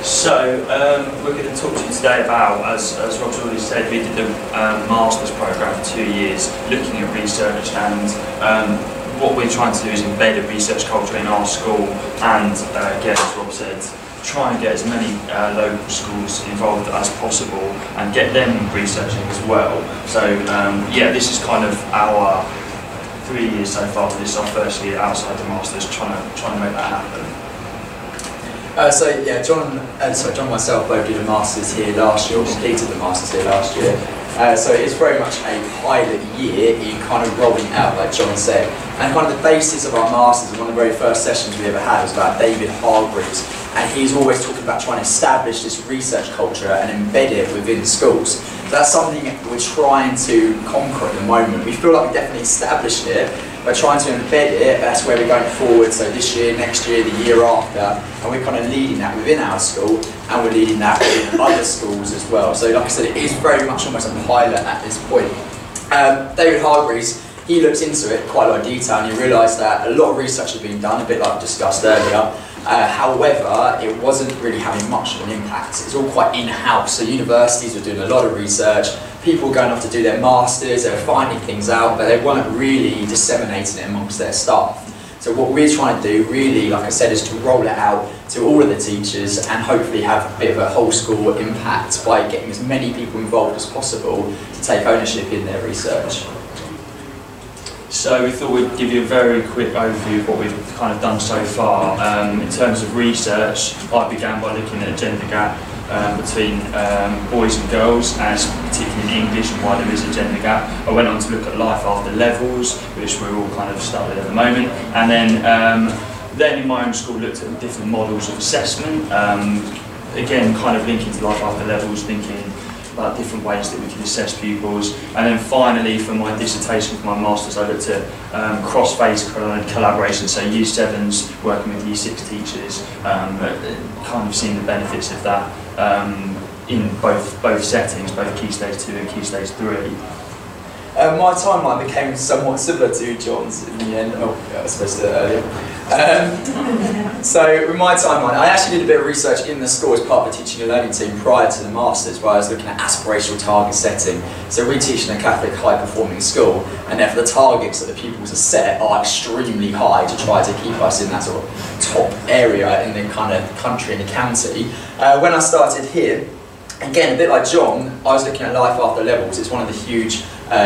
So we're going to talk to you today about, as Rob's already said, we did the Master's programme for 2 years looking at research, and what we're trying to do is embed a research culture in our school and, again, as Rob said, try and get as many local schools involved as possible and get them researching as well. So yeah, this is kind of our 3 years so far. This is our first year outside the Masters, trying to make that happen. So yeah, John and myself both did a Masters here last year, or completed the Masters here last year. So it's very much a pilot year in kind of rolling out, like John said. And kind of the basis of our Masters, and one of the very first sessions we ever had was about David Hargreaves. And he's always talking about trying to establish this research culture and embed it within schools. So that's something we're trying to conquer at the moment. We feel like we definitely established it. We're trying to embed it. That's where we're going forward. So this year, next year, the year after, and we're kind of leading that within our school, and we're leading that within other schools as well. So like I said, it is very much almost a pilot at this point. David Hargreaves, he looks into it quite a lot of detail, and he realised that a lot of research had been done, a bit like we discussed earlier. However, it wasn't really having much of an impact. It's all quite in-house, so universities were doing a lot of research, people were going off to do their masters, they were finding things out, but they weren't really disseminating it amongst their staff. So what we're trying to do really, like I said, is to roll it out to all of the teachers and hopefully have a bit of a whole school impact by getting as many people involved as possible to take ownership in their research. So we thought we'd give you a very quick overview of what we've kind of done so far. In terms of research, I began by looking at a gender gap between boys and girls, and particularly in English and why there is a gender gap. I went on to look at life after levels, which we're all kind of stuck with at the moment, and then in my own school looked at different models of assessment, again kind of linking to life after levels, thinking about different ways that we can assess pupils. And then finally, for my dissertation, for my Masters, I looked at cross-phase collaboration, so Year 7s working with Year 6 teachers, kind of seeing the benefits of that in both settings, both Key Stage 2 and Key Stage 3. My timeline became somewhat similar to John's in the end. Oh, yeah, I was supposed to do that earlier. So with my timeline, I actually did a bit of research in the school as part of the teaching and learning team prior to the Masters, where I was looking at aspirational target setting. So we teach in a Catholic high-performing school, and therefore the targets that the pupils are set are extremely high to try to keep us in that sort of top area in the kind of country and the county. When I started here, again, a bit like John, I was looking at life after levels. It's one of the huge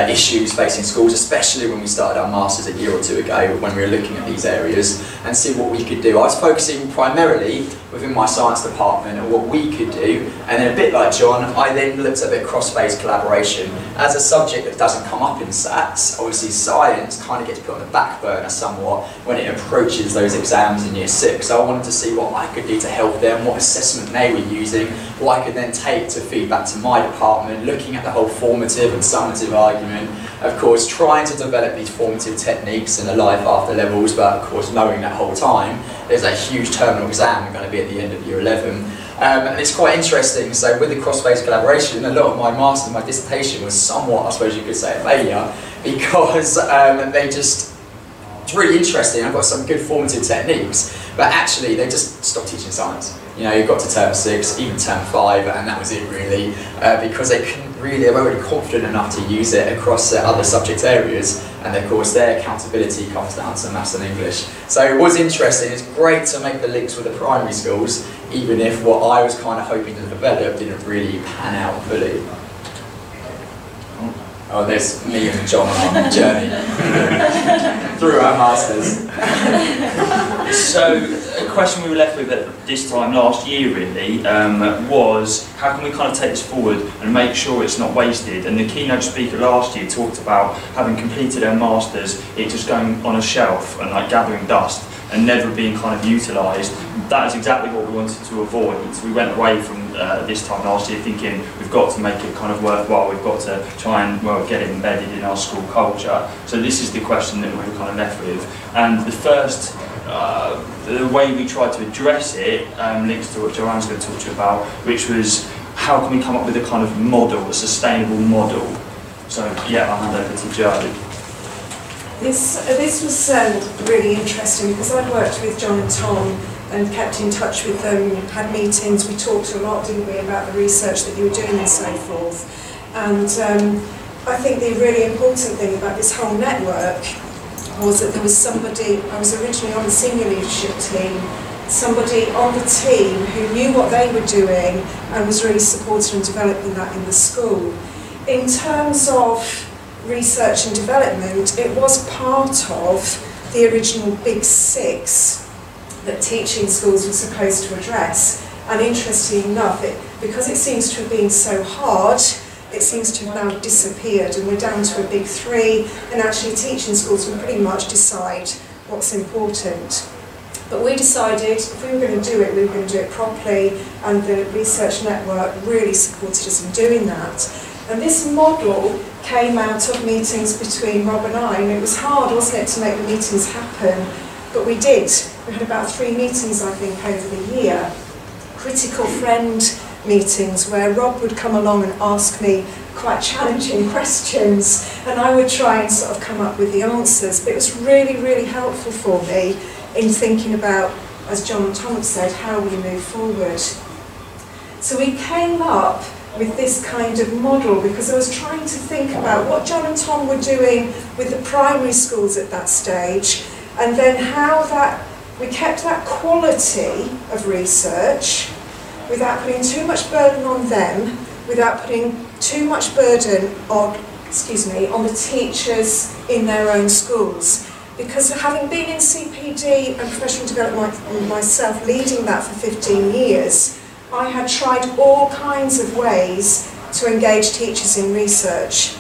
issues facing schools, especially when we started our Masters a year or two ago, when we were looking at these areas and see what we could do. I was focusing primarily within my science department and what we could do, and then a bit like John, I then looked at a bit of cross-phase collaboration. As a subject that doesn't come up in SATs, obviously science kind of gets put on the back burner somewhat when it approaches those exams in Year 6. So I wanted to see what I could do to help them, what assessment they were using, what I could then take to feed back to my department, looking at the whole formative and summative argument, of course trying to develop these formative techniques in the life after levels, but of course knowing that whole time there's a huge terminal exam going to be at the end of Year 11. And it's quite interesting, so with the cross-phase collaboration, a lot of my Master's, my dissertation was somewhat, I suppose you could say, a failure, because it's really interesting, I've got some good formative techniques, but actually they just stopped teaching science. You know, you got to term 6, even term 5, and that was it really, because they couldn't really, they weren't really confident enough to use it across other subject areas, and of course their accountability comes down to maths and English. So it was interesting, it's great to make the links with the primary schools, even if what I was kind of hoping to develop didn't really pan out fully. Oh, there's me and John on our journey through our Masters. So, a question we were left with at this time last year really was how can we kind of take this forward and make sure it's not wasted? And the keynote speaker last year talked about having completed our Masters, it just going on a shelf and like gathering dust and never being kind of utilised. That is exactly what we wanted to avoid. So we went away from this time last year thinking we've got to make it kind of worthwhile, we've got to try and get it embedded in our school culture. So this is the question that we were kind of left with. And the first, the way we tried to address it links to what Joanne's going to talk to you about, which was how can we come up with a kind of model, a sustainable model. So yeah, I'll hand over to Jo. This was really interesting because I'd worked with John and Tom and kept in touch with them, had meetings, we talked a lot, didn't we, about the research that you were doing and so forth. And I think the really important thing about this whole network was that there was somebody, I was originally on the senior leadership team, somebody on the team who knew what they were doing and was really supporting and developing that in the school. In terms of research and development, it was part of the original Big Six that teaching schools were supposed to address. And interestingly enough, because it seems to have been so hard, it seems to have now disappeared, and we're down to a Big Three, and actually teaching schools will pretty much decide what's important. But we decided if we were going to do it, we were going to do it properly, and the research network really supported us in doing that. And this model came out of meetings between Rob and I, and it was hard, wasn't it, to make the meetings happen, but we did. We had about 3 meetings, I think, over the year. Critical friend meetings where Rob would come along and ask me quite challenging questions, and I would try and sort of come up with the answers. But it was really, really helpful for me in thinking about, as John and Tom have said, how we move forward. So we came up with this kind of model because I was trying to think about what John and Tom were doing with the primary schools at that stage, and then how that we kept that quality of research without putting too much burden on them, without putting too much burden on, on the teachers in their own schools. Because having been in CPD and professional development myself, leading that for 15 years, I had tried all kinds of ways to engage teachers in research.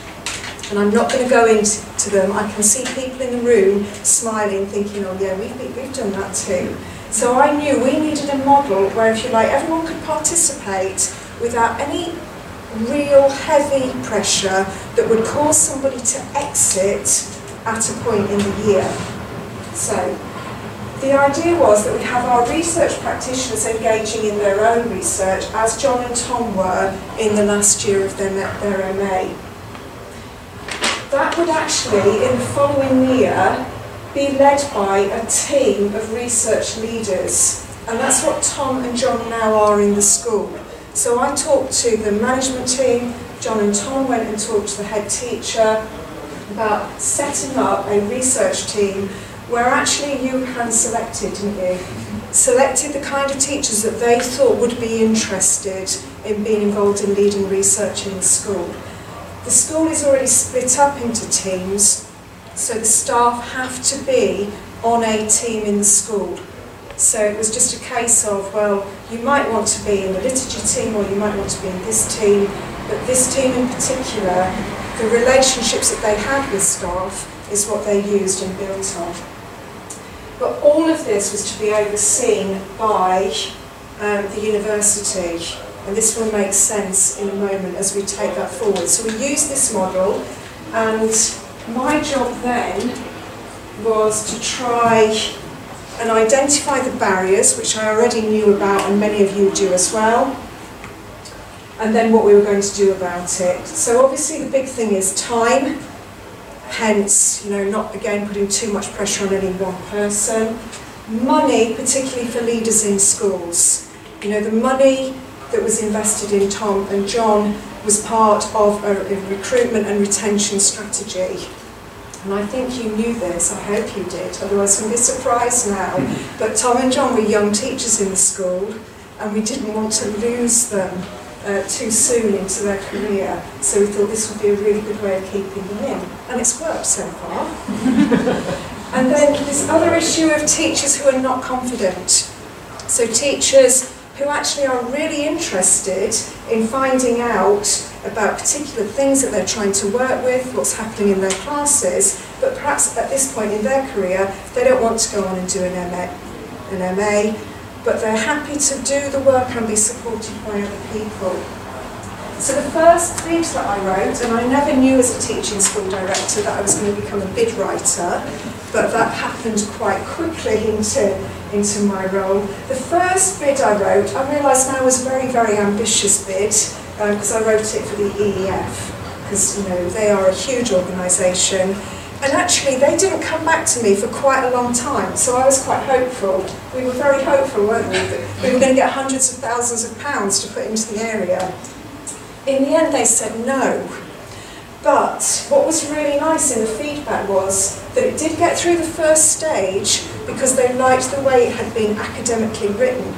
And I'm not going to go into them. I can see people in the room smiling, thinking, oh yeah, we've done that too. So I knew we needed a model where, if you like, everyone could participate without any real heavy pressure that would cause somebody to exit at a point in the year. So the idea was that we have our research practitioners engaging in their own research, as John and Tom were in the last year of their MA. That would actually, in the following year, be led by a team of research leaders, and that's what Tom and John now are in the school. So I talked to the management team, John and Tom went and talked to the head teacher about setting up a research team where actually you hand selected, didn't you? Selected the kind of teachers that they thought would be interested in being involved in leading research in the school. The school is already split up into teams, so the staff have to be on a team in the school. So it was just a case of, well, you might want to be in the literature team or you might want to be in this team, but this team in particular, the relationships that they had with staff is what they used and built on. But all of this was to be overseen by the university, and this will make sense in a moment as we take that forward. So we used this model, and my job then was to try and identify the barriers, which I already knew about and many of you do as well, and then what we were going to do about it. So obviously the big thing is time, hence, not again putting too much pressure on any one person. Money, particularly for leaders in schools. The money that was invested in Tom and John was part of a recruitment and retention strategy. And I think you knew this, I hope you did, otherwise you'll be surprised now. But Tom and John were young teachers in the school, and we didn't want to lose them too soon into their career. So we thought this would be a really good way of keeping them in. And it's worked so far. And then this other issue of teachers who are not confident. So teachers who actually are really interested in finding out about particular things that they're trying to work with, what's happening in their classes, but perhaps at this point in their career, they don't want to go on and do an MA, but they're happy to do the work and be supported by other people. So the first bid that I wrote, and I never knew as a teaching school director that I was going to become a bid writer, but that happened quite quickly into my role. The first bid I wrote, I realised now was a very, very ambitious bid, because I wrote it for the EEF, because they are a huge organisation. And actually, they didn't come back to me for quite a long time, so I was quite hopeful. We were very hopeful, weren't we, that we were going to get hundreds of thousands of pounds to put into the area. In the end, they said no. But what was really nice in the feedback was that it did get through the first stage because they liked the way it had been academically written.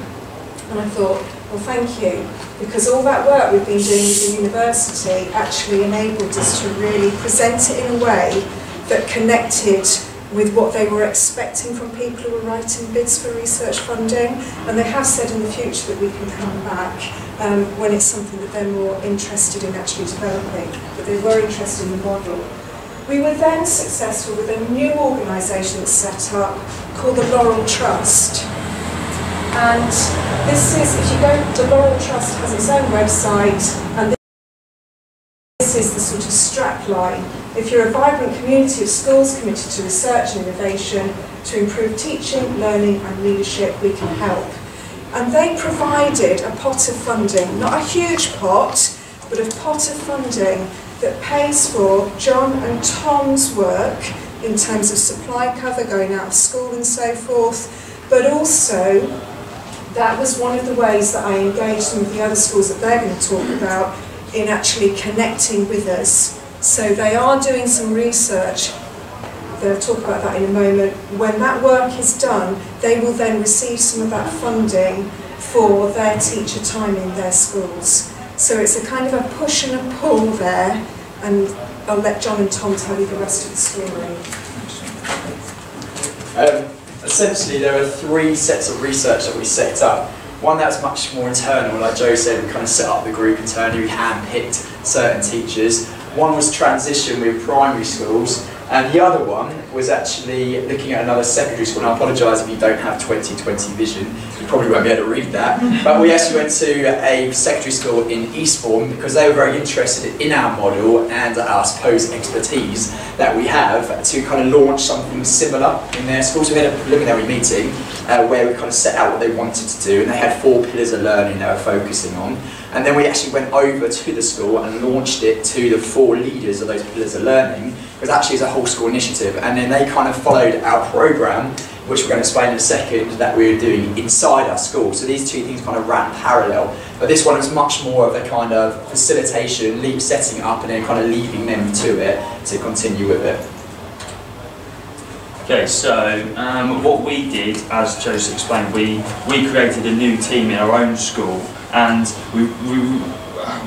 And I thought, well, thank you, because all that work we've been doing with the university actually enabled us to really present it in a way that connected with what they were expecting from people who were writing bids for research funding. And they have said in the future that we can come back when it's something that they're more interested in actually developing, but they were interested in the model. We were then successful with a new organisation that's set up called the Laurel Trust. And this is, if you go, the Laurel Trust has its own website, and this is the sort of strap line. If you're a vibrant community of schools committed to research and innovation, to improve teaching, learning and leadership, we can help. And they provided a pot of funding, not a huge pot, but a pot of funding that pays for John and Tom's work in terms of supply cover, going out of school and so forth, but also that was one of the ways that I engaged some of the other schools that they're going to talk about in actually connecting with us. So they are doing some research. They'll talk about that in a moment. When that work is done, they will then receive some of that funding for their teacher time in their schools. So it's a kind of a push and a pull there, and I'll let John and Tom tell you the rest of the story. Essentially, there are three sets of research that we set up. One that's much more internal, like Joe said, we kind of set up the group internally, we hand-picked certain teachers. One was transition with primary schools, and the other one was actually looking at another secondary school. And I apologise if you don't have 20/20 vision, you probably won't be able to read that. But we actually went to a secondary school in Eastbourne because they were very interested in our model and I suppose expertise that we have to kind of launch something similar in their school. So we had a preliminary meeting where we kind of set out what they wanted to do, and they had 4 pillars of learning they were focusing on. And then we actually went over to the school and launched it to the 4 leaders of those pillars of learning, because actually it's a whole school initiative. And then they kind of followed our programme, which we're going to explain in a second, that we were doing inside our school. So these two things kind of ran parallel. But this one was much more of a kind of facilitation, setting it up and then kind of leaving them to it to continue with it. Okay, so what we did, as Joseph explained, we created a new team in our own school, and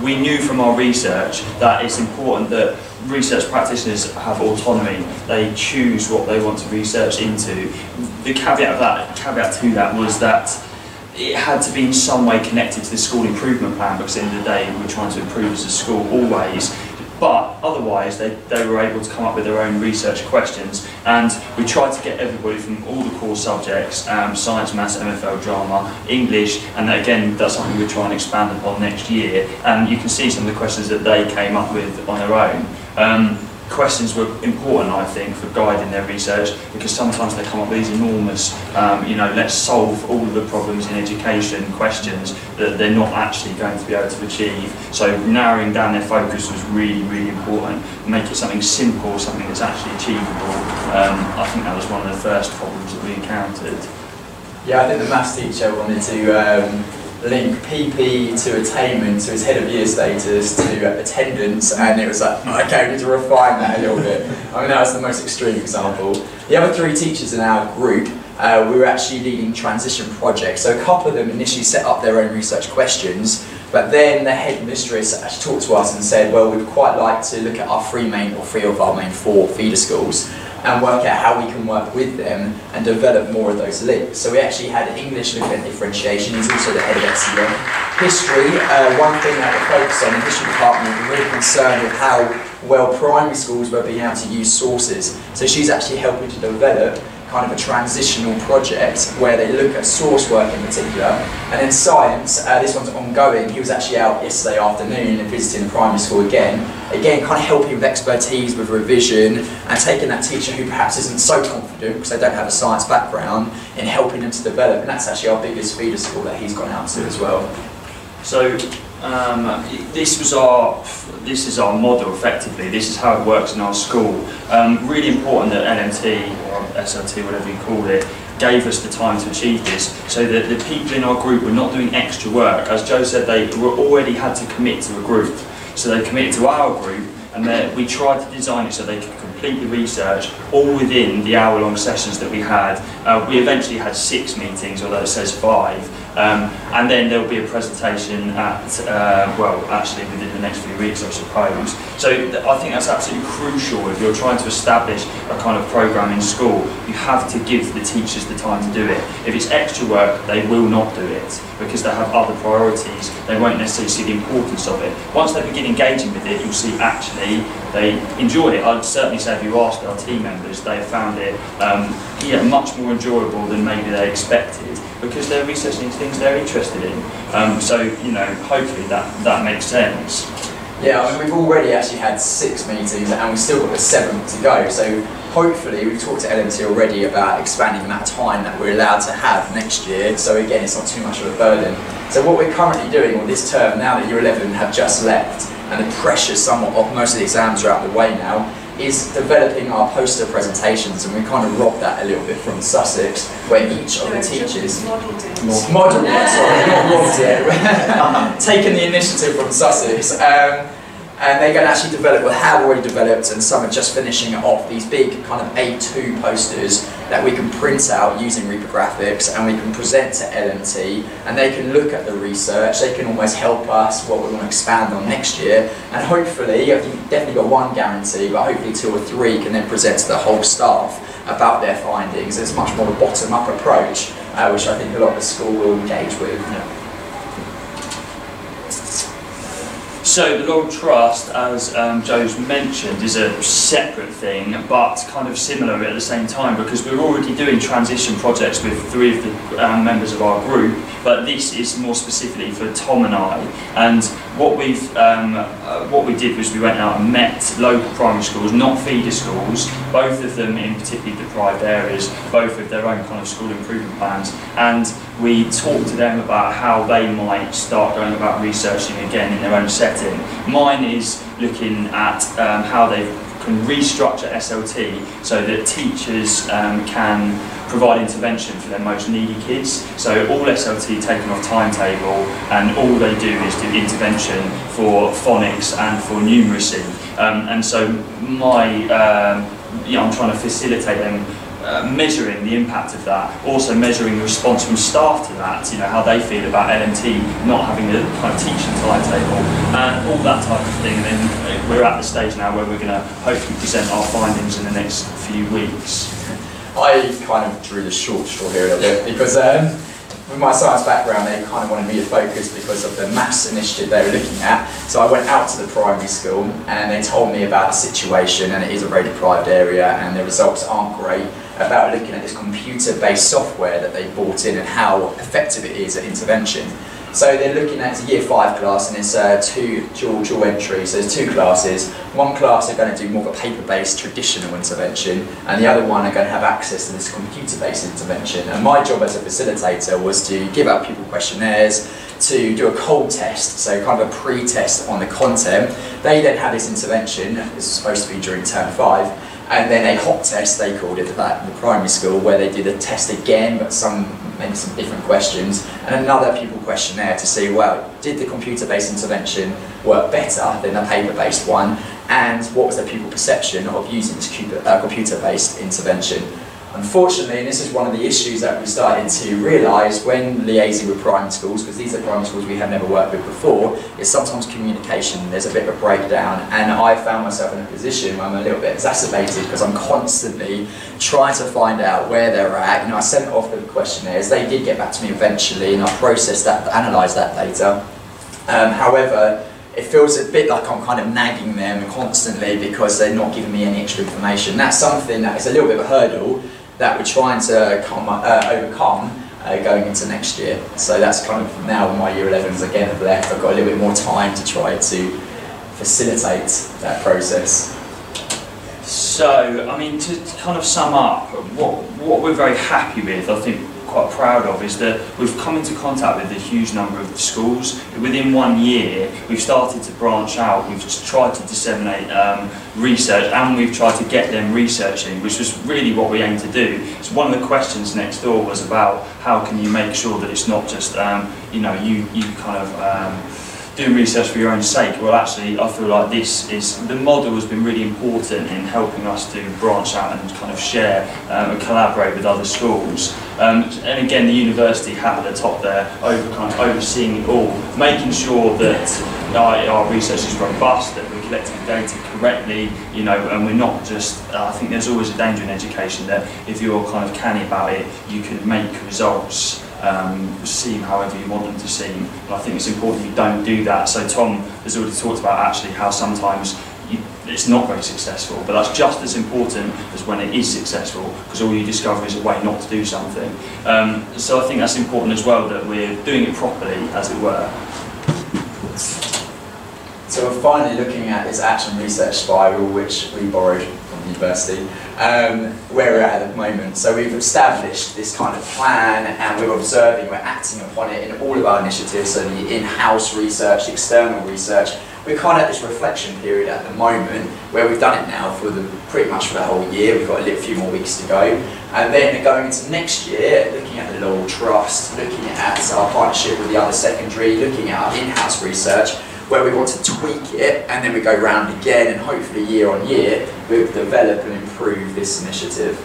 we knew from our research that it's important that research practitioners have autonomy. They choose what they want to research into. The caveat to that was that it had to be in some way connected to the school improvement plan, because at the end of the day we're trying to improve as a school always. But otherwise they were able to come up with their own research questions, and we tried to get everybody from all the core subjects, science, maths, MFL, drama, English, and again that's something we're trying to expand upon next year. And you can see some of the questions that they came up with on their own. Questions were important, I think, for guiding their research, because sometimes they come up with these enormous, let's solve all of the problems in education questions that they're not actually going to be able to achieve. So narrowing down their focus was really, really important. Make it something simple, something that's actually achievable. I think that was one of the first problems that we encountered. Yeah, I think the maths teacher wanted to link PP to attainment, to his head of year status, to attendance, and it was like, okay, we need to refine that a little bit. I mean, that was the most extreme example. The other 3 teachers in our group, we were actually leading transition projects. So a couple of them initially set up their own research questions, but then the head mistress actually talked to us and said, well, we'd quite like to look at our 3 of our main 4 feeder schools and work out how we can work with them and develop more of those links. So we actually had English looking at differentiation. He's also the head of SEN. History, one thing that we're focused on in the history department, we're really concerned with how well primary schools were being able to use sources. So she's actually helping to develop kind of a transitional project where they look at source work in particular. And then science, this one's ongoing. He was actually out yesterday afternoon and visiting the primary school again kind of helping with expertise, with revision, and taking that teacher who perhaps isn't so confident because they don't have a science background, in helping them to develop. And that's actually our biggest feeder school that he's gone out to as well. So this is our model effectively. This is how it works in our school. Really important that LMT or SLT, whatever you call it, gave us the time to achieve this, so that the people in our group were not doing extra work. As Joe said, they already had to commit to a group, so they committed to our group, and we tried to design it so they could complete the research all within the hour-long sessions that we had. We eventually had 6 meetings, although it says 5. And then there will be a presentation at, well, actually within the next few weeks, I suppose. So I think that's absolutely crucial if you're trying to establish a kind of programme in school. You have to give the teachers the time to do it. If it's extra work, they will not do it because they have other priorities. They won't necessarily see the importance of it. Once they begin engaging with it, you'll see actually they enjoy it. I'd certainly say if you ask our team members, they have found it much more enjoyable than maybe they expected, because they're researching things they're interested in. So, you know, hopefully that makes sense. Yeah, I mean, we've already actually had 6 meetings and we've still got the 7th to go. So hopefully, we've talked to LMT already about expanding the amount of time that we're allowed to have next year. So again, it's not too much of a burden. So what we're currently doing on this term, now that Year 11 have just left and the pressure somewhat of most of the exams are out of the way now, is developing our poster presentations, and we kind of robbed that a little bit from Sussex, where each of the teachers modelled it, taken the initiative from Sussex, and they're going to actually develop, well, have already developed, and some are just finishing off these big kind of A2 posters that we can print out using reprographics, and we can present to LMT, and they can look at the research, they can almost help us what we want to expand on next year, and hopefully, I think we've definitely got 1 guarantee, but hopefully 2 or 3 can then present to the whole staff about their findings. It's much more a bottom-up approach, which I think a lot of the school will engage with. Yeah. So the Laurel Trust, as Joe's mentioned, is a separate thing, but kind of similar at the same time, because we're already doing transition projects with 3 of the members of our group, but this is more specifically for Tom and I. And what we did was we went out and met local primary schools, not feeder schools, both of them in particularly deprived areas, both with their own kind of school improvement plans, and we talked to them about how they might start going about researching again in their own setting. Mine is looking at how they can restructure SLT so that teachers can provide intervention for their most needy kids. So all SLT taken off timetable, and all they do is do intervention for phonics and for numeracy. And so I'm trying to facilitate them measuring the impact of that, also measuring the response from staff to that, you know, how they feel about LMT not having the kind of teaching timetable, and all that type of thing. And then we're at the stage now where we're going to hopefully present our findings in the next few weeks. I kind of drew the short straw here a little bit, because with my science background, they kind of wanted me to focus because of the maths initiative they were looking at. So I went out to the primary school and they told me about the situation, and it is a very deprived area and the results aren't great, about looking at this computer-based software that they bought in and how effective it is at intervention. So they're looking at a Year 5 class, and it's 2 dual entry, so there's 2 classes. One class are going to do more of a paper-based traditional intervention, and the other one are going to have access to this computer-based intervention. And my job as a facilitator was to give out pupil questionnaires, to do a cold test, so kind of a pre-test on the content. They then have this intervention, this is supposed to be during term 5, and then a hot test, they called it, at the primary school, where they do the test again, but maybe some different questions, and another pupil questionnaire to see, well, did the computer-based intervention work better than the paper-based one, and what was the pupil perception of using this computer-based intervention. Unfortunately, and this is one of the issues that we started to realise when liaising with primary schools, because these are primary schools we have never worked with before, is sometimes communication, there's a bit of a breakdown, and I found myself in a position where I'm a little bit exacerbated because I'm constantly trying to find out where they're at. You know, I sent off the questionnaires, they did get back to me eventually, and I processed that, analysed that data. However, it feels a bit like I'm kind of nagging them constantly because they're not giving me any extra information. That's something that is a little bit of a hurdle that we're trying to overcome going into next year. So that's kind of now when my Year 11s again have left, I've got a little bit more time to try to facilitate that process. So, I mean, to kind of sum up, what we're very happy with, I think quite proud of is that we've come into contact with a huge number of schools. Within 1 year, we've started to branch out. We've just tried to disseminate research, and we've tried to get them researching, which was really what we aimed to do. So one of the questions next door was about how can you make sure that it's not just you know, you kind of doing research for your own sake. Well, actually, I feel like the model has been really important in helping us to branch out and kind of share and collaborate with other schools. And again, the university hat at the top there, kind of overseeing it all, making sure that our research is robust, that we're collecting data correctly, you know, and we're not just, I think there's always a danger in education that if you're kind of canny about it, you can make results seem however you want them to seem. And I think it's important you don't do that. So Tom has already talked about actually how sometimes it's not very successful, but that's just as important as when it is successful, because all you discover is a way not to do something. So I think that's important as well, that we're doing it properly, as it were. So we're finally looking at this action research spiral, which we borrowed from the university, where we're at the moment. So we've established this kind of plan, and we're observing, we're acting upon it in all of our initiatives, so the in-house research, external research. We're kind of at this reflection period at the moment, where we've done it now for pretty much for the whole year. We've got a few more weeks to go. And then going into next year, looking at the Laurel Trust, looking at our partnership with the other secondary, looking at our in-house research, where we want to tweak it, and then we go round again, and hopefully year on year, we'll develop and improve this initiative.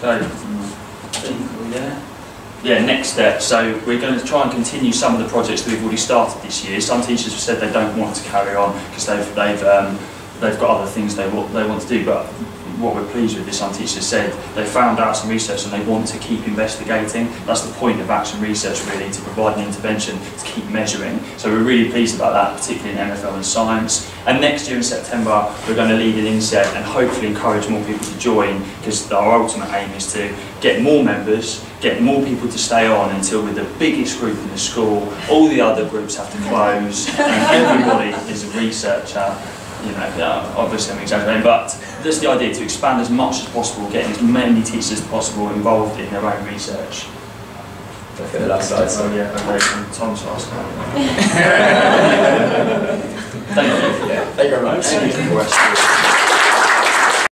Okay. Yeah, next step. So we're going to try and continue some of the projects that we've already started this year. Some teachers have said they don't want to carry on because they've got other things they want to do, but what we're pleased with is some teachers said they found out some research and they want to keep investigating. That's the point of action research, really, to provide an intervention, to keep measuring. So we're really pleased about that, particularly in MFL and science. And next year in September, we're going to lead an inset and hopefully encourage more people to join, because our ultimate aim is to get more members, get more people to stay on until we're the biggest group in the school, all the other groups have to close, and everybody is a researcher. You know, obviously I'm exaggerating, but that's the idea, to expand as much as possible, getting as many teachers as possible involved in their own research. Look at the last slide. So yeah, okay, Tom's last slide. Thank you. Yeah, thank you very much. Thank you.